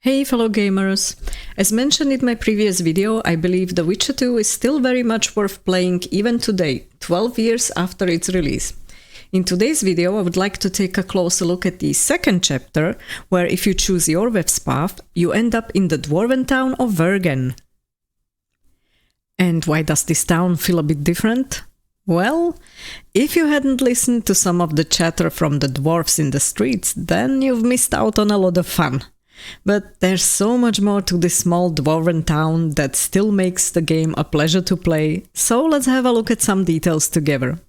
Hey fellow gamers! As mentioned in my previous video, I believe The Witcher 2 is still very much worth playing even today, 12 years after its release. In today's video I would like to take a closer look at the second chapter, where if you choose Iorveth's path, you end up in the dwarven town of Vergen. And why does this town feel a bit different? Well, if you hadn't listened to some of the chatter from the dwarves in the streets, then you've missed out on a lot of fun. But there's so much more to this small dwarven town that still makes the game a pleasure to play, so let's have a look at some details together.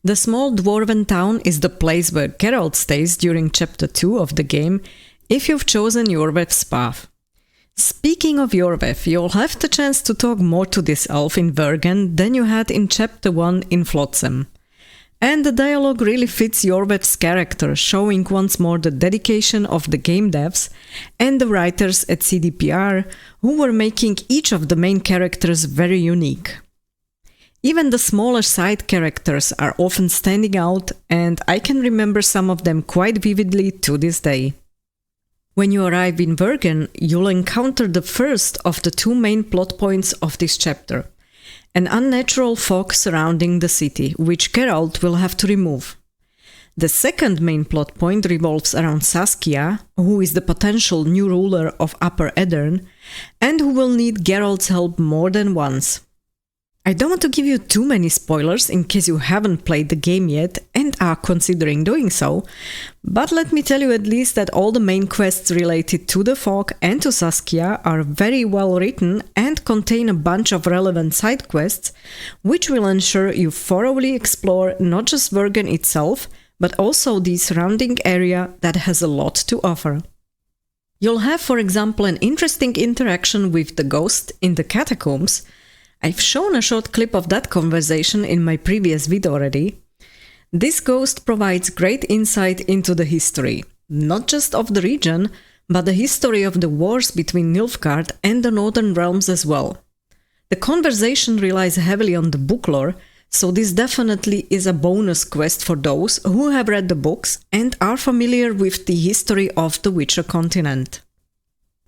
The small dwarven town is the place where Geralt stays during chapter 2 of the game, if you've chosen Iorveth's path. Speaking of Iorveth, you'll have the chance to talk more to this elf in Vergen than you had in chapter 1 in Flotsam. And the dialogue really fits Iorveth's character, showing once more the dedication of the game devs and the writers at CD PR, who were making each of the main characters very unique. Even the smaller side characters are often standing out, and I can remember some of them quite vividly to this day. When you arrive in Vergen, you'll encounter the first of the two main plot points of this chapter. An unnatural fog surrounding the city, which Geralt will have to remove. The second main plot point revolves around Saskia, who is the potential new ruler of Upper Aedirn, and who will need Geralt's help more than once. I don't want to give you too many spoilers in case you haven't played the game yet and are considering doing so, but let me tell you at least that all the main quests related to the fog and to Saskia are very well written and contain a bunch of relevant side quests, which will ensure you thoroughly explore not just Vergen itself, but also the surrounding area that has a lot to offer. You'll have, for example, an interesting interaction with the ghost in the catacombs. I've shown a short clip of that conversation in my previous video already. This ghost provides great insight into the history, not just of the region, but the history of the wars between Nilfgaard and the Northern Realms as well. The conversation relies heavily on the book lore, so this definitely is a bonus quest for those who have read the books and are familiar with the history of the Witcher continent.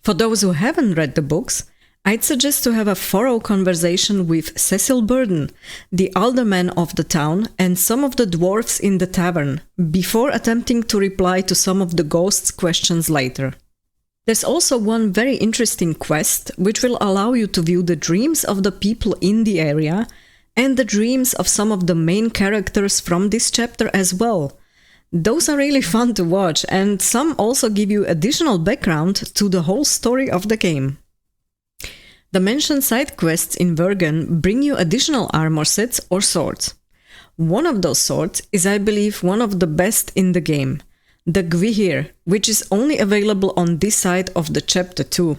For those who haven't read the books, I'd suggest to have a thorough conversation with Cecil Burden, the alderman of the town, and some of the dwarves in the tavern, before attempting to reply to some of the ghost's questions later. There's also one very interesting quest, which will allow you to view the dreams of the people in the area, and the dreams of some of the main characters from this chapter as well. Those are really fun to watch, and some also give you additional background to the whole story of the game. The mentioned side quests in Vergen bring you additional armor sets or swords. One of those swords is, I believe, one of the best in the game, the Gvihir, which is only available on this side of the chapter 2.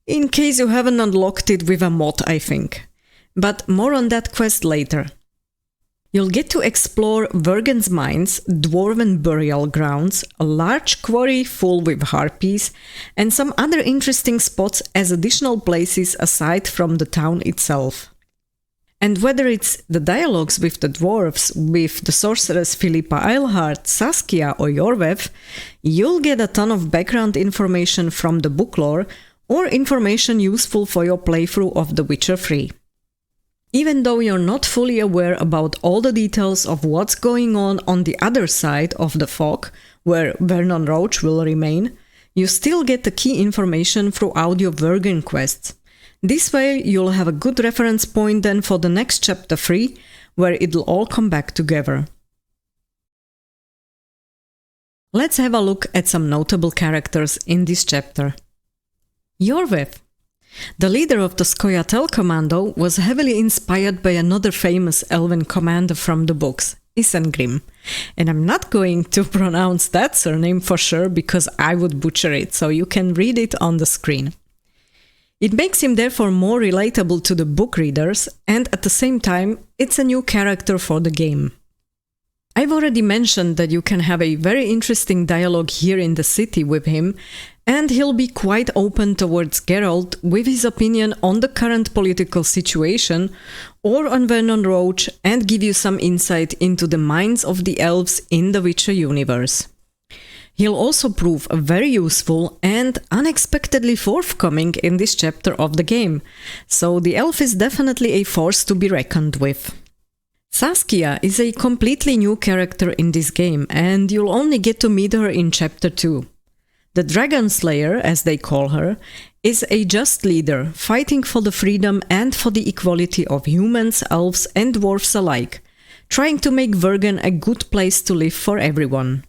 In case you haven't unlocked it with a mod, I think. But more on that quest later. You'll get to explore Vergen's mines, dwarven burial grounds, a large quarry full with harpies, and some other interesting spots as additional places aside from the town itself. And whether it's the dialogues with the dwarves, with the sorceress Philippa Eilhart, Saskia or Iorveth, you'll get a ton of background information from the book lore or information useful for your playthrough of The Witcher 3. Even though you're not fully aware about all the details of what's going on the other side of the fog, where Vernon Roach will remain, you still get the key information throughout your Vergen quests. This way you'll have a good reference point then for the next chapter 3, where it'll all come back together. Let's have a look at some notable characters in this chapter. Iorveth. The leader of the Scoia'tael commando was heavily inspired by another famous elven commander from the books, Isengrim, and I'm not going to pronounce that surname for sure because I would butcher it, so you can read it on the screen. It makes him therefore more relatable to the book readers, and at the same time, it's a new character for the game. I've already mentioned that you can have a very interesting dialogue here in the city with him, and he'll be quite open towards Geralt with his opinion on the current political situation or on Vernon Roach, and give you some insight into the minds of the elves in the Witcher universe. He'll also prove very useful and unexpectedly forthcoming in this chapter of the game, so the elf is definitely a force to be reckoned with. Saskia is a completely new character in this game, and you'll only get to meet her in Chapter 2. The Dragon Slayer, as they call her, is a just leader, fighting for the freedom and for the equality of humans, elves and dwarves alike, trying to make Vergen a good place to live for everyone.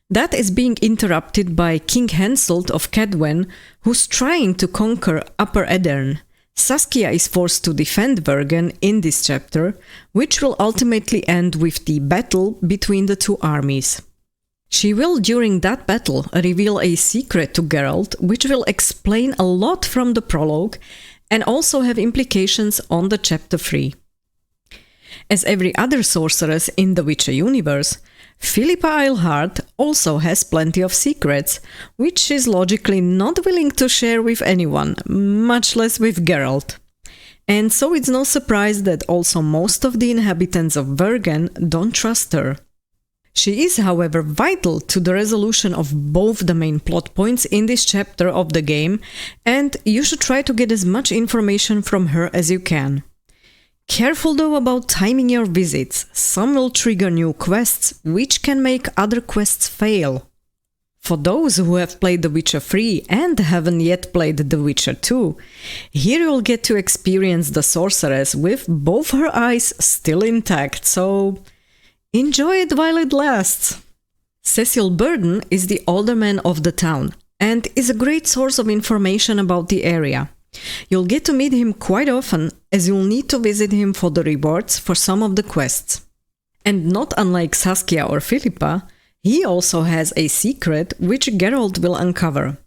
That is being interrupted by King Henselt of Cadwen, who's trying to conquer Upper Aedirn. Saskia is forced to defend Vergen in this chapter, which will ultimately end with the battle between the two armies. She will, during that battle, reveal a secret to Geralt, which will explain a lot from the prologue and also have implications on the Chapter 3. As every other sorceress in the Witcher universe, Philippa Eilhart also has plenty of secrets, which she's logically not willing to share with anyone, much less with Geralt. And so it's no surprise that also most of the inhabitants of Vergen don't trust her. She is, however, vital to the resolution of both the main plot points in this chapter of the game, and you should try to get as much information from her as you can. Careful though about timing your visits, some will trigger new quests, which can make other quests fail. For those who have played The Witcher 3 and haven't yet played The Witcher 2, here you'll get to experience the sorceress with both her eyes still intact, so enjoy it while it lasts! Cecil Burden is the alderman of the town, and is a great source of information about the area. You'll get to meet him quite often, as you'll need to visit him for the rewards for some of the quests. And not unlike Saskia or Philippa, he also has a secret which Geralt will uncover.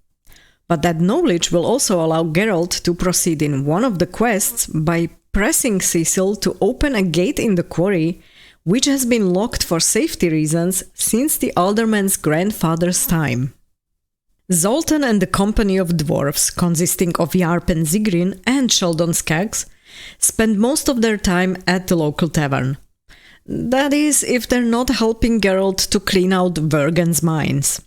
But that knowledge will also allow Geralt to proceed in one of the quests by pressing Cecil to open a gate in the quarry, which has been locked for safety reasons since the alderman's grandfather's time. Zoltan and the company of dwarves, consisting of Yarpen Zigrin and Sheldon Skaggs, spend most of their time at the local tavern. That is, if they're not helping Geralt to clean out Vergen's mines.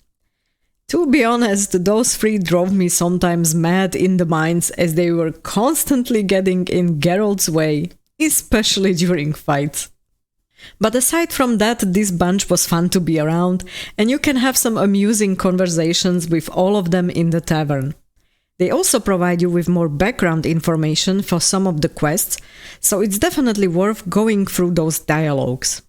To be honest, those three drove me sometimes mad in the mines, as they were constantly getting in Geralt's way, especially during fights. But aside from that, this bunch was fun to be around, and you can have some amusing conversations with all of them in the tavern. They also provide you with more background information for some of the quests, so it's definitely worth going through those dialogues.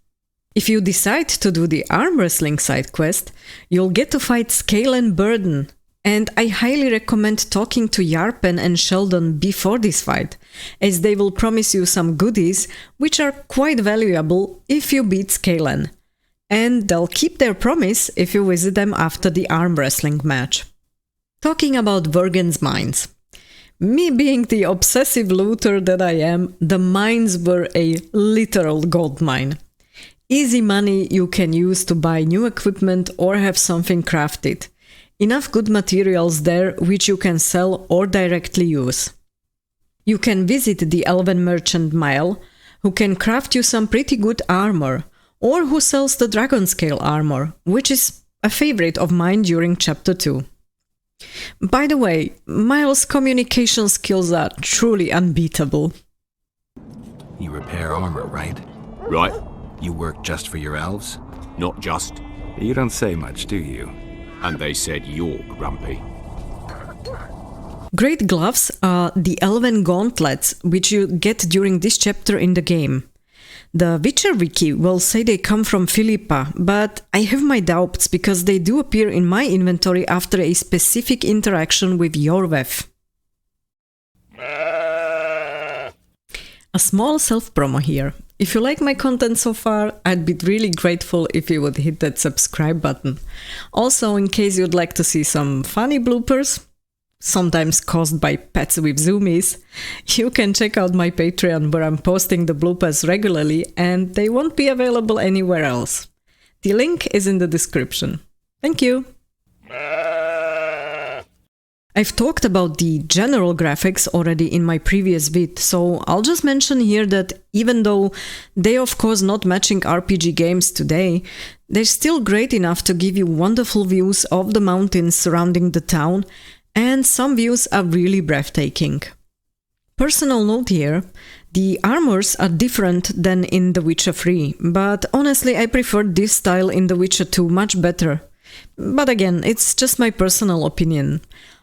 If you decide to do the arm wrestling side quest, you'll get to fight Scalen Burden, and I highly recommend talking to Yarpen and Sheldon before this fight, as they will promise you some goodies which are quite valuable if you beat Scalen. And they'll keep their promise if you visit them after the arm wrestling match. Talking about Vergen's mines. Me being the obsessive looter that I am, the mines were a literal gold mine. Easy money you can use to buy new equipment or have something crafted. Enough good materials there which you can sell or directly use. You can visit the Elven Merchant Mile, who can craft you some pretty good armor, or who sells the dragon scale armor, which is a favorite of mine during Chapter 2. By the way, Miles' communication skills are truly unbeatable. You repair armor, right? Right. You work just for your elves? Not just. You don't say much, do you? And they said you're grumpy. Great gloves are the elven gauntlets, which you get during this chapter in the game. The Witcher Wiki will say they come from Philippa, but I have my doubts because they do appear in my inventory after a specific interaction with Iorveth. A small self-promo here. If you like my content so far, I'd be really grateful if you would hit that subscribe button. Also, in case you'd like to see some funny bloopers, sometimes caused by pets with zoomies, you can check out my Patreon where I'm posting the bloopers regularly and they won't be available anywhere else. The link is in the description. Thank you! I've talked about the general graphics already in my previous vid, so I'll just mention here that even though they of course not matching RPG games today, They're still great enough to give you wonderful views of the mountains surrounding the town, and some views are really breathtaking. Personal note here, the armors are different than in The Witcher 3, but honestly I prefer this style in The Witcher 2 much better. But again, it's just my personal opinion.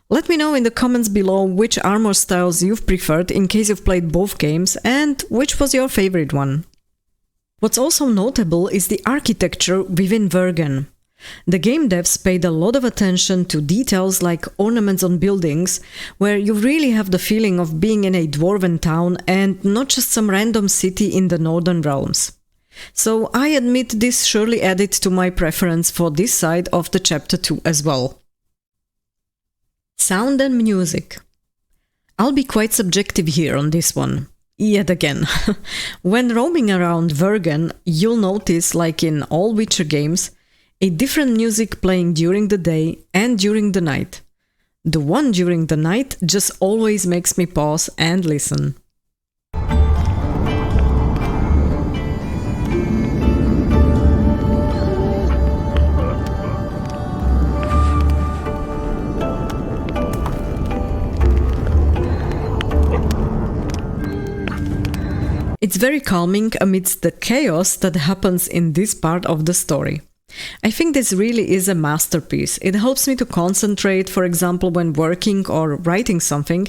Let me know in the comments below which armor styles you've preferred in case you've played both games, and which was your favorite one. What's also notable is the architecture within Vergen. The game devs paid a lot of attention to details like ornaments on buildings, where you really have the feeling of being in a dwarven town and not just some random city in the northern realms. So I admit this surely added to my preference for this side of the chapter 2 as well. Sound and music. I'll be quite subjective here on this one. Yet again. When roaming around Vergen, you'll notice, like in all Witcher games, a different music playing during the day and during the night. The one during the night just always makes me pause and listen. It's very calming amidst the chaos that happens in this part of the story. I think this really is a masterpiece. It helps me to concentrate, for example, when working or writing something,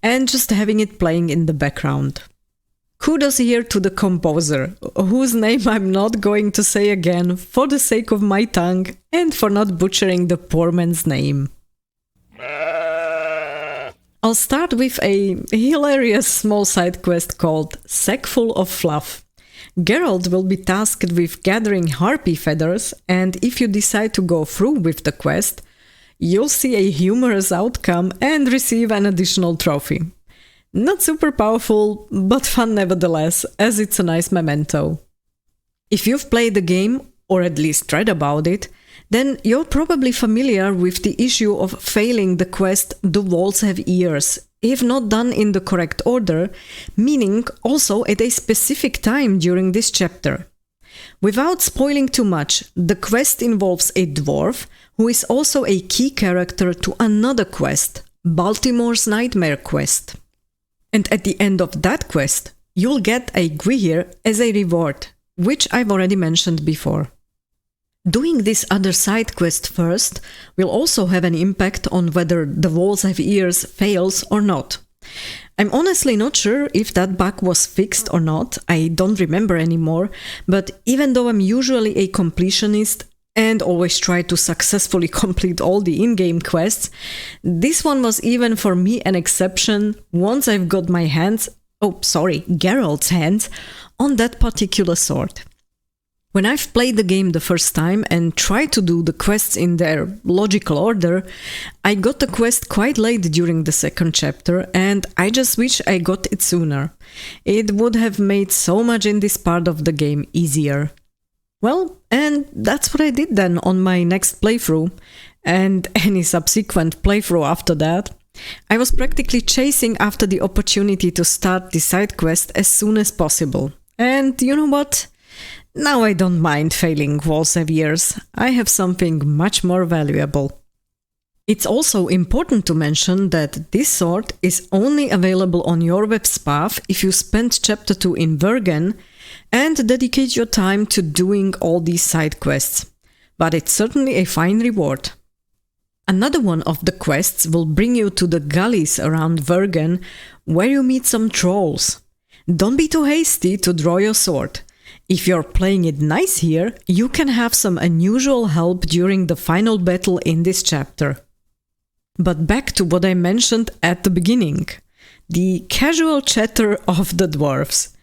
and just having it playing in the background. Kudos here to the composer, whose name I'm not going to say again for the sake of my tongue and for not butchering the poor man's name. I'll start with a hilarious small side quest called Sackful of Fluff. Geralt will be tasked with gathering harpy feathers, and if you decide to go through with the quest, you'll see a humorous outcome and receive an additional trophy. Not super powerful, but fun nevertheless, as it's a nice memento. If you've played the game, or at least read about it, then you're probably familiar with the issue of failing the quest The Walls Have Ears, if not done in the correct order, meaning also at a specific time during this chapter. Without spoiling too much, the quest involves a dwarf who is also a key character to another quest, Baltimore's Nightmare quest. And at the end of that quest, you'll get a Gwihir as a reward, which I've already mentioned before. Doing this other side quest first will also have an impact on whether The Walls Have Ears fails or not. I'm honestly not sure if that bug was fixed or not, I don't remember anymore, but even though I'm usually a completionist and always try to successfully complete all the in-game quests, this one was even for me an exception once I've got my hands, Geralt's hands, on that particular sword. When I've played the game the first time and tried to do the quests in their logical order, I got the quest quite late during the second chapter, and I just wish I got it sooner. It would have made so much in this part of the game easier. Well, and that's what I did then on my next playthrough, and any subsequent playthrough after that. I was practically chasing after the opportunity to start the side quest as soon as possible. And you know what? Now I don't mind failing Walls Have Ears. I have something much more valuable. It's also important to mention that this sword is only available on Iorveth's path if you spend chapter 2 in Vergen and dedicate your time to doing all these side quests. But it's certainly a fine reward. Another one of the quests will bring you to the gullies around Vergen, where you meet some trolls. Don't be too hasty to draw your sword. If you're playing it nice here, you can have some unusual help during the final battle in this chapter. But back to what I mentioned at the beginning, the casual chatter of the dwarves.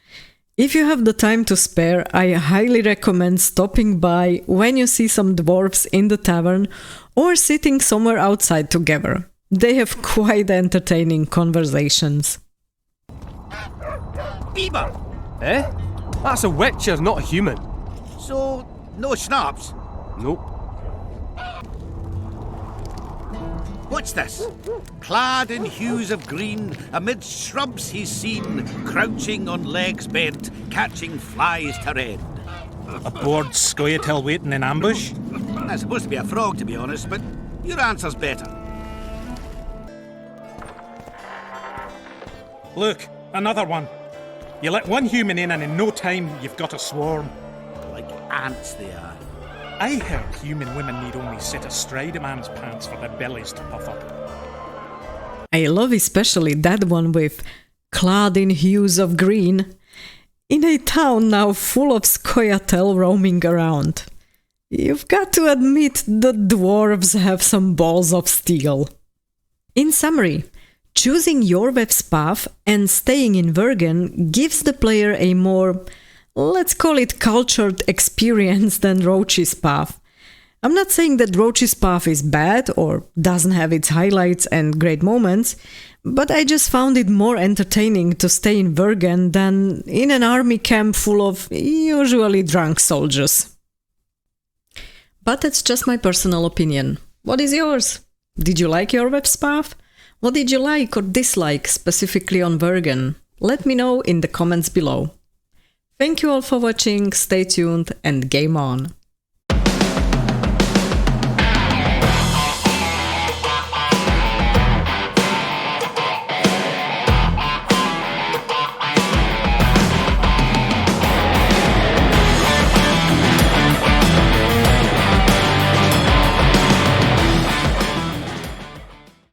If you have the time to spare, I highly recommend stopping by when you see some dwarves in the tavern or sitting somewhere outside together. They have quite entertaining conversations. Beaver! Eh? That's a witcher, not a human. So, no schnapps? Nope. What's this? Clad in hues of green, amid shrubs he's seen, crouching on legs bent, catching flies to red. A bored scoia'tail waiting in ambush? That's supposed to be a frog, to be honest, but your answer's better. Look, another one. You let one human in and in no time you've got a swarm. Like ants they are. I heard human women need only sit astride a man's pants for their bellies to puff up. I love especially that one with clad in hues of green. In a town now full of scoia'tael roaming around. You've got to admit the dwarves have some balls of steel. In summary, choosing Iorveth's path and staying in Vergen gives the player a more, let's call it, cultured experience than Roach's path. I'm not saying that Roach's path is bad or doesn't have its highlights and great moments, but I just found it more entertaining to stay in Vergen than in an army camp full of usually drunk soldiers. But that's just my personal opinion. What is yours? Did you like Iorveth's path? What did you like or dislike specifically on Vergen? Let me know in the comments below. Thank you all for watching, stay tuned and game on!